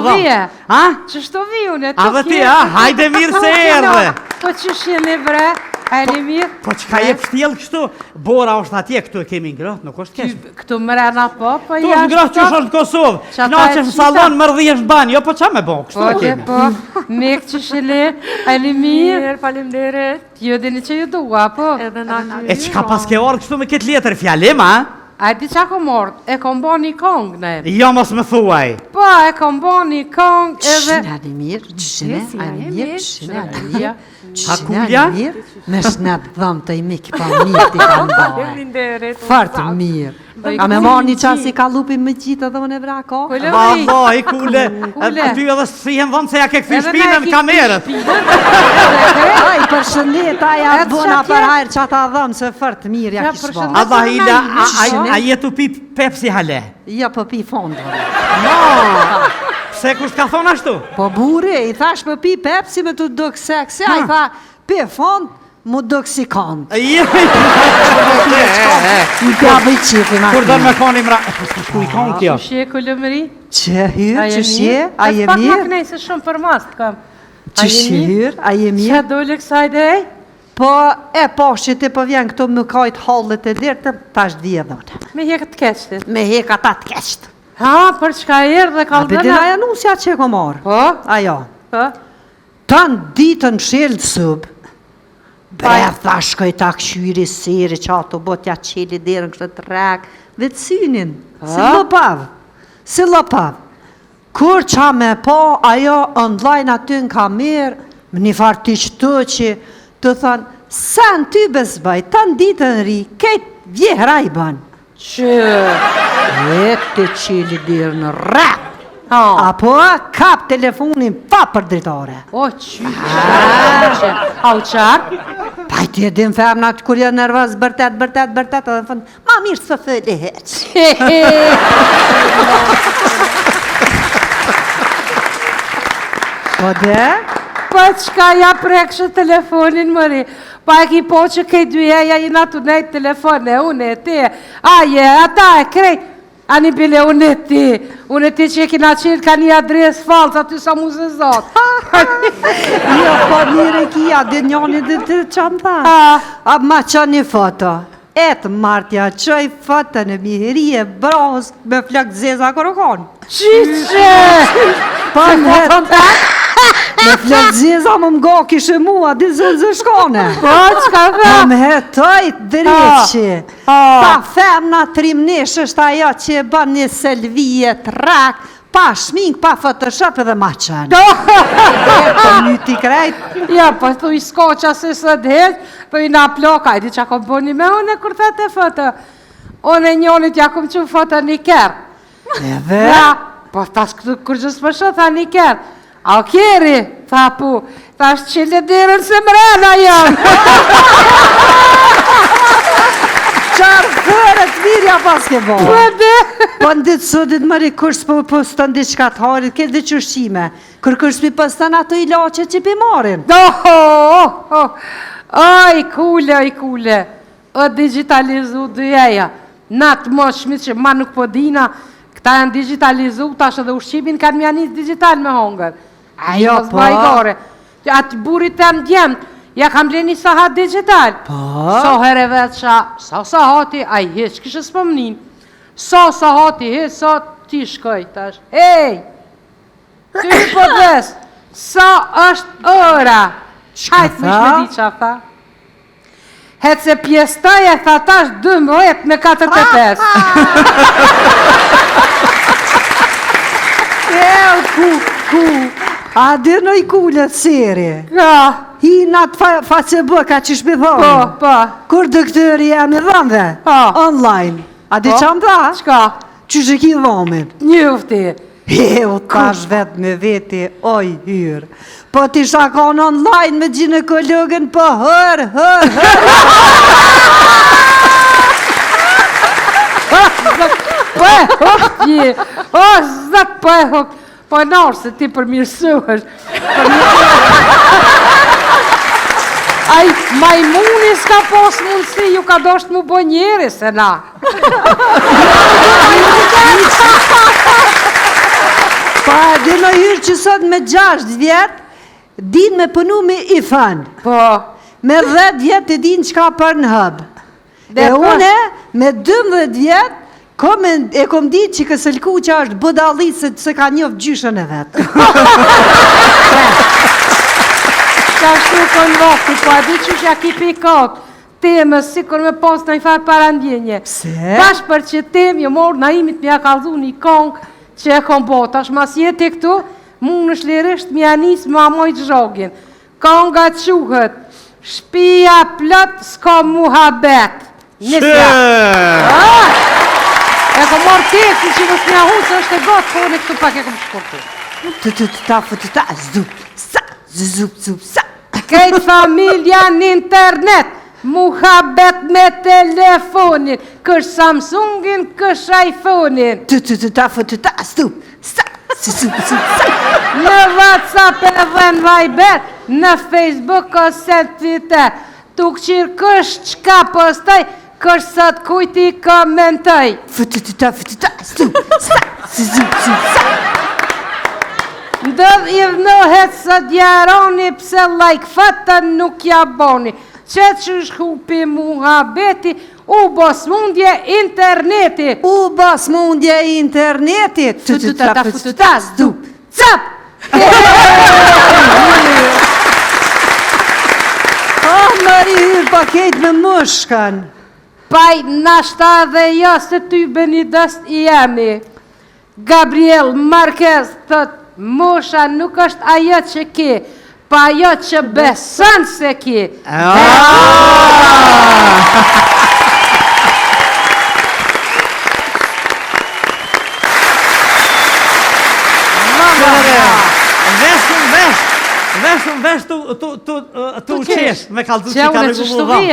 vije? Ha? Qështu vije unë? A dhe ti, hajde mirë se erdhe. Po që shjeni bre, hajde mirë. Po që ka je pështjel kështu, Bora është atje, këtu e kemi ngrot, nuk është kesh. Këtu mrena po Tu është ngrot që është në Kosovë, në që në salon më rëdhjesh banë, jo po qa me bo, kështu e kemi. Po, mek që shjeli, hajde mirë. Faleminderit. Jo dini që ju dua, po. Edhe na E që ka pas ke orë kështu me këtë letër fjalim, a? A di qa kom orë, e kom bo një kongë në e. Jo mos më thuaj. Po, e kom bo një kongë edhe... Qëshin Animir, qëshin Animir, Hakulja? Me shnet dhëm të i mikë pa mirë t'i kam bëhe. Faleminderit. Fartë mirë. A me marrë një qasë i ka lupi më gjitë edhe unë e vra ko? Vallaj, kule, ty edhe sfihen dhëmë se ja ke këthi shpinën kamerët. Aj, për shëndet, aja bëna për hajrë që ata dhëmë se fartë mirë ja kishë bëhe. Allah Hila, a jetu pi Pepsi hale? Ja, po pi fondë. Se kusht ka thonë ashtu? Po buri, i thash për pi Pepsi me të duk seksi, a i tha, pi fondë, mu duk si kanë. Në pjabë i qipi ma Kur dërë me koni mra... Ku i kanë kjo? Që shje këllëmëri? Që hyrë, që shje, a je Pak mirë? më kënej se shumë për mas të kam. Që hyrë, a je Që mirë? dole kësaj dhej? Po, e po, që ti po vjen këtu më kajtë hallet e dirë, tash dhje dhone. Me hekë të keqtit. Me heka ta të keshtë. Ha, për çka erë dhe A kaldëna? për dina janusja që e ko marë. Po? Ajo. Po? Tanë ditën shilë sëbë, bre, thashkoj ta këshyri siri që ato botja qeli derën kështë të rek, dhe të synin, si lëpav. Kur qa me po, ajo online aty në kamerë, më një farë të qëtë që të thënë, sa në ty bezbaj, tanë ditën ri, kejtë vjehra i banë. Që? E të qeli derën në rek. Ha? Apo kap telefonin pa për dritare. O, që? Au qarë? Pa i ti e din femnat kur janë nervës bërtet, edhe thënë, ma mirë së fëli heq. Po dhe? Po qka ja prekshë telefonin mëri? Pa e ki po që kej dyja i natu nejtë telefone, unë e ti, aje, ata e krejt. Ani bile unë e ti që e kina qenë ka një adres falës aty sa mu se zotë. Jo, po mire kia, dhe njoni dhe të qamë tha. A ma që një foto. Etë martja, qoj foto në mihrije, bros, me flak zeza kërëkon. Qishe! Pa në hetë. Me flak zeza më mga kishe mua, dhe zëllë shkone. Po, qka dhe? Më hetoj dreqi. Ta femna trimnesh është ajo që e bën një selvije të rak, pa shmink, pa photoshop edhe ma qenë. E po një t'i krejt. Ja, po thu i skoqa se së dhejt, po i na ploka, i di që kom bëni me une kur thete foto. One njonit ja kom që foto një kërë. Edhe? Ja, po tash këtu kur gjës më shë, tha një kërë. A o kjeri, tha pu, tash qile dirën se mrena janë. Qarë fërë të mirja pas ke bo. Po dhe. Po nditë sotit mëri kërës po poston diçka të harit, këtë dhe qërshime. Kërës pi poston ato i lache që pi marin. Aj, kule. O digitalizu dëjeja. Natë më shmit që ma nuk po dina, këta janë digitalizu, tash edhe ushqimin kanë mjanis digital me hongër. Ajo, po. Zbajgore. Atë burit të më djemë, ja kam bleni sahat digital. Po? So here veqa, sa sahati, a i heq, kështë së pëmnin. So sahati, heq, sa ti shkoj, tash. Ej, ty po dhes, sa është ora? Hajtë me shme di qa tha. Hecë se pjesë taj e tha tash 12 me 45. Ku? A dirë në i kullet seri? Ka? Hina të Facebook, ka që shpi thonë? Po. Kur dëktëri jam i dhëmve? Online. A di që më dha? Qka? Që që ki dhomit? Njëfti. U tash vetë me veti, oj hyrë. Po ti shakon online me ginekologën, po hër. O, zëtë po e hok. Po e nërë se ti përmirësuhesh. Aj, majmuni s'ka pos mundësi, ju ka dosht mu bo njeri se na. Pa, dhe në hyrë që sot me 6 vjetë, din me punu me IFAN. Po. Me 10 vjetë e din qka për në hëbë. E une, me 12 vjetë, e kom ditë që kësëllku që është budalisë se ka njëfë gjyshën e vetë. Qa shtu kënë vakti, po a di që shja ki pikot, temës, si kur me pas në i farë parandjenje. Pse? Pash për që temë, jo morë na imit mja kalzu një kongë që e kom bot, tash mas jeti këtu, mund është lirisht mja nisë më amojt zhogin. Konga quhet, shpia plët s'ka muhabet. Nisja. E kom morë tekë që vës mja husë është e gotë, po në këtu pak e kom shkurtu. Sa. Kejtë familja në internet, muhabet me telefonin, kësh Samsungin, kësh iPhonein. Në WhatsApp e dhe në Viber, në Facebook ose në Twitter, tu këqirë kësh qka postaj, kësh sot kujti komentoj. Ndër i dhënohet së djaroni pse like fatën nuk ja boni. Qëtë që shkupi muhabeti, u bos mundje interneti. U bos mundje interneti. Cap! Mari hyrë paket me mushkan. Paj nashta dhe jo se ty bëni dëst i jemi. Gabriel Marquez thët, mosha nuk është ajo që ki, pa ajo që beson se ki. Vesh tu qesh me kalzu që ka regullu dhëm.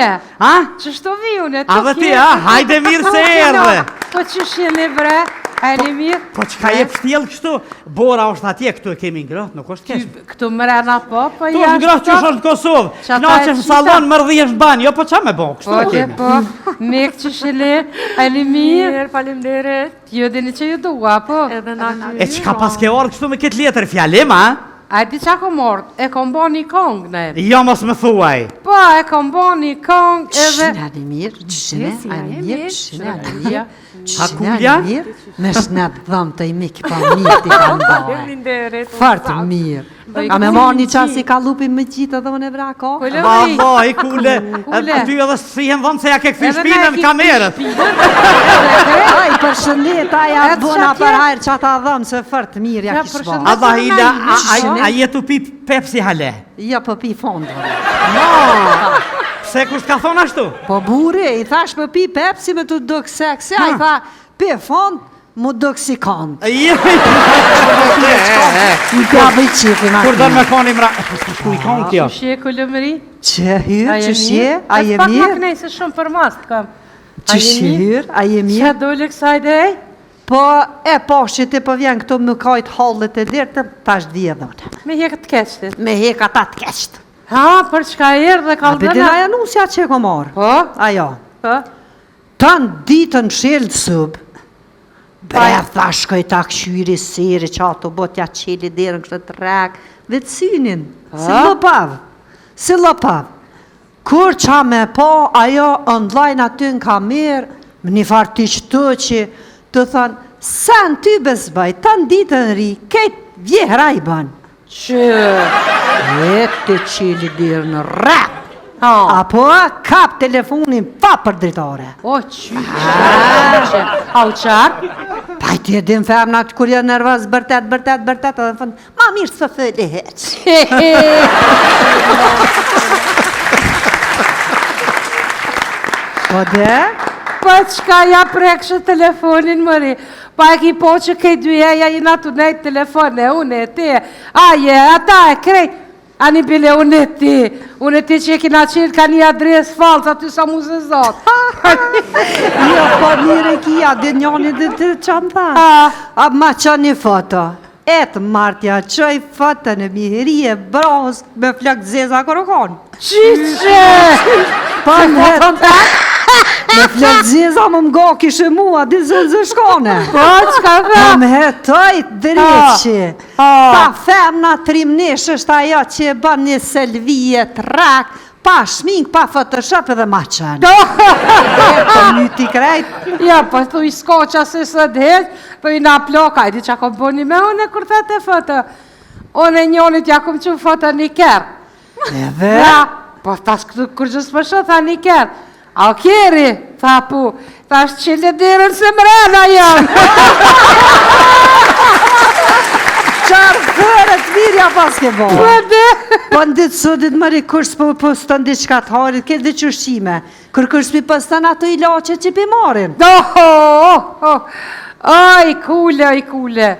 Që shto vi une? A dhe ti, hajde mirë se erdhe. Po që shjeni bre, hajde mirë. Po që ka jep shtjel kështu, bora është atje, këtu e kemi ngrot, nuk është kesh. Këtu mrena po, po Tu është ngrot që është në Kosovë, na që në salon më rëdhjesh banjë, jo po qa me bo, kështu e kemi. Po, mek që shile, hajde mirë. Falemderit. Jo dini që ju dua, po. Edhe na ty. E që ka pas ke orë kështu me këtë letër fjalim, a? A di qa kom mort, e kom bo një kong në e. Jo mos më thuaj. Po, e kom bo një kong edhe... Qëshin ali mirë, qëshin ali mirë. Hakulja? Me shnet dhëm të i miki pa mirë t'i kam bëhe. Falemderit. Fartë mirë. A me marë një qasë i ka lupi më gjitë edhe unë e vra ka? Vallaj, kule, ty edhe sfihen dhëmë se ja ke këthi shpime në kamerët. Aj, për shëndet, aja bëna për hajrë që ata dhëmë se fartë mirë ja kishë bëhe. Allah Hila, a jetu pi Pepsi hale? Ja, për pi fondë. Se kusht ka thonë ashtu? Po bure, i thash për pi Pepsi me të dukë seksi, a i tha, pi fondë, mu dukë si kanë. Kur do me koni mra... Ku i kanë kjo? Që shje këllëmëri? Që hyrë, që shje, a je Pak mirë? më knejë se shumë për mas të kam. Që shje hyrë, a je Që mirë? dole kësaj dhe ej? Po, e po, që ti po vjen këto më kajtë hallet e dirë, tash dhje dhone. Me hekë të keqtit. Me heka ta të keqtë. Ha, për çka erë dhe A kalë bedin aja nusja që e ko marë. Po, Ajo. po. Tanë ditën shilë të subë, bre, thashkoj ta këshyri seri që ato botja qeli derën kështë të rekë, dhe të synin, si lopavë. Kur qa me po, ajo online aty në kamerë, më një farë të qëtu që të thanë, sen ty bezbaj, tanë ditën ri, kejtë vjehra i banë. Që... E të qeli derën në rekë. Ha. Apo kap telefonin pa për dritare. O, që... Au qarë? Pa i ti e din femnat kur janë nervës bërtet, edhe fëndë, ma mirë së fëli heq. Po dhe? Po qka ja prekshë telefonin mëri? Pa e ki po që kej dyja i natu nejtë telefone, unë e ti, aje, ata e krejt. Ani bile, unë e ti që e kina qilë ka një adres falës, aty sa mu se zotë. Jo, po mire kia, dhe njoni dhe të që më tha. A ma që një foto. Etë martja, qoj foto në mihrije, bros, me flak zeza kërëkon. Qishe! Po në Me flet zeza më mga kishe mua, di zë shkone. Po, qka dhe? Më hetoj dreqi. Ta femna trimnesh është ajo që e bën një selvije trak, pa shmink, pa photoshop edhe ma qenë. Po myti krejt. Ja, po thu i skoqa se së dhejt, po i na ploka, i di që kom bëni me une kur thete foto. One njonit ja kom që foto një kërë. Edhe? Ja, po tash këtu kur gjësë më shë, tha një kërë. A o kjeri, tha pu, tash qile dirën se mrena janë. Qarë fërët mirja pas ke bo. Po dhe. Po nditë sotit mëri kërës po postan diçka të harit, këtë dhe qëshqime. Kërës pi postan ato ilace që pi marin. Oj, kule.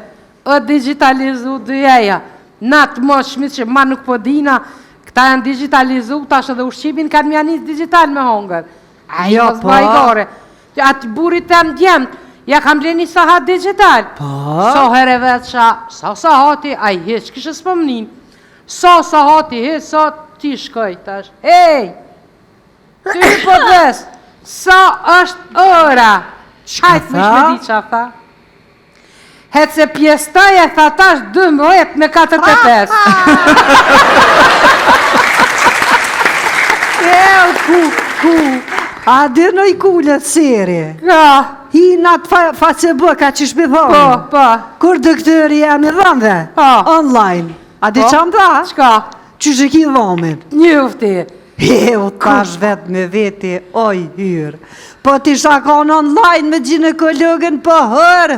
O digitalizu dëjeja. Natë më shmi që ma nuk po dina, këta janë digitalizu, tash edhe ushqimin kanë mjanis digital me hongër. Ajo, po. Atë burit të më djemë, ja kam bleni sahat digital. Po. So here vetë sa sahati, a i heq kishë s'pëmnin. Sa sahati heq, sa ti shkoj tash. Ej, ty po des, sa është ora? Hajtë më shme di qa tha. Hecë se pjestaj e tha tash 12 me 45. Ku, a dhe në i kullet seri. Ka, Hi në atë Facebooka që shpi thonë. po. Kur doktori jam i dhëmve, online. A di që më dha? Qka? Që shë ki dhomin. Njëfti. U tash vetë me veti, oj hyrë. Po ti shakon online me ginekologën, po hër.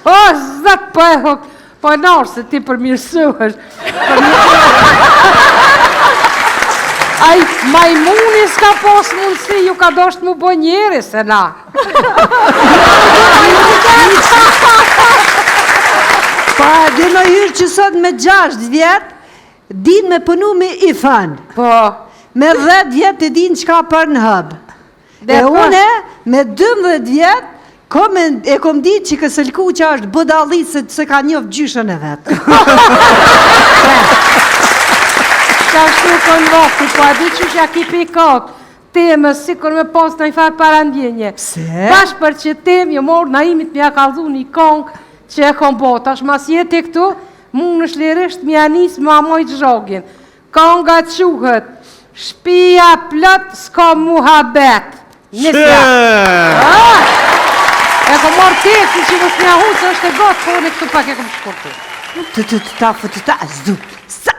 O, zëtë po e huk. Po nërë se ti përmirësuhesh. Aj, majmuni s'ka pos mundësi, ju ka dosht mu bo njeri se na. Pa, dhe në hyrë që sot me 6 vjetë, din me punu me i fënë. Po. Me 10 vjetë e din qka për në hëbë. E une, me 12 vjetë, e kom ditë që kësëllku që është budalisë se ka njëfë gjyshën e vetë. Ka shtu kënë vakti, po a di që shja ki pikot, temës, si kur me pos në i farë parandjenje. Pse? Bash për që tem, jo morë na imit me ja kalzu një kongë që e kom bot, tash mas jeti këtu, mu në shlirisht me janis ma mojt zhogin. Konga quhet, shpia plët s'ka muhabet. Nisja. E kom morë teksti që mos mja hutë, është e gotë, po në këtu pak e kom shkurtu. Sa.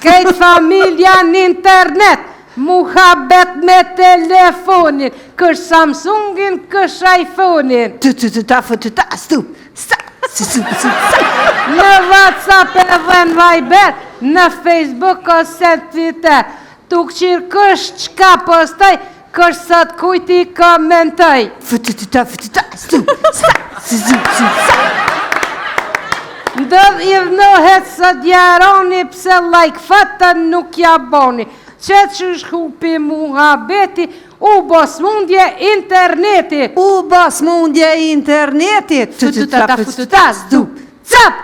Kejtë familja në internet, muhabet me telefonin, kësh Samsungin, kësh iPhonein. Në WhatsApp edhe në Viber, në Facebook ose Twitter, tuk qirë kësh qka postaj, kësh sot kujti komentoj. Ndëdh i dhënohet së djaroni pse like fatën nuk ja boni. Qëtë që shkupi muhabeti, u bos mundje interneti. U bos mundje internetit. Cap!